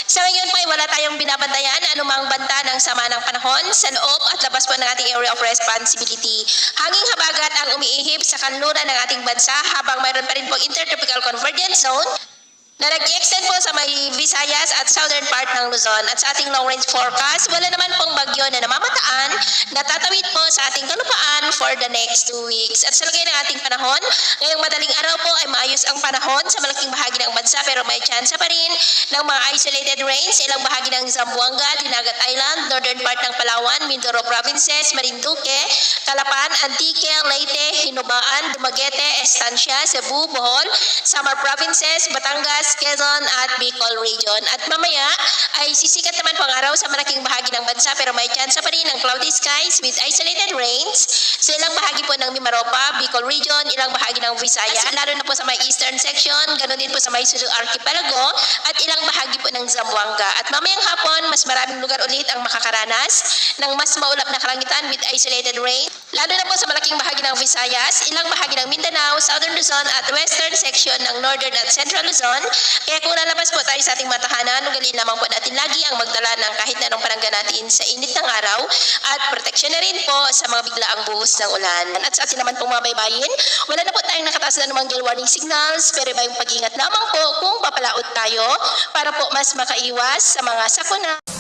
Sa ngayon po ay wala tayong binabantayan na anumang banta ng sama ng panahon sa loob at labas po ng ating area of responsibility. Hanging habagat ang umiihip sa kanluran ng ating bansa habang mayroon pa rin po intertropical convergence zone na nag-extend po sa may Visayas at southern part ng Luzon. At sa ating long-range forecast, wala naman pong bagyo na namamataan na tatawid po sa ating kalupaan for the next 2 weeks. At sa lagay ng ating panahon, ngayong madaling araw po ay maayos ang panahon sa malaking bahagi ng bansa pero may chance pa rin ng mga isolated rains sa ilang bahagi ng Zamboanga, Dinagat Island, northern part ng Palawan, Mindoro Provinces, Marinduque, Calapan, Antique, Leyte, Hinubaan, Dumaguete, Estancia, Cebu, Bohol, Samar Provinces, Batangas, Quezon at Bicol Region. At mamaya ay sisikat naman po ang araw sa malaking bahagi ng bansa pero may chance pa rin ng cloudy skies with isolated rains sa ilang bahagi po ng Mimaropa, Bicol Region, ilang bahagi ng Visayas, lalo na po sa may eastern section, ganoon din po sa may Sulu Archipelago at ilang bahagi po ng Zamboanga. At mamayang hapon, mas maraming lugar ulit ang makakaranas ng mas maulap na kalangitan with isolated rain, lalo na po sa malaking bahagi ng Visayas, ilang bahagi ng Mindanao, southern Luzon at western section ng northern at central Luzon. Kaya kung lalabas po tayo sa ating matahanan, ugalin lamang po natin lagi ang magdala ng kahit na anong panangga natin sa init ng araw at proteksyon na rin po sa mga biglaang buhos ng ulan. At sa atin naman pong mga baybayin, wala na po tayong nakataas na namang gale warning signals pero may pag-ingat lamang po kung papalaot tayo para po mas makaiwas sa mga sakuna.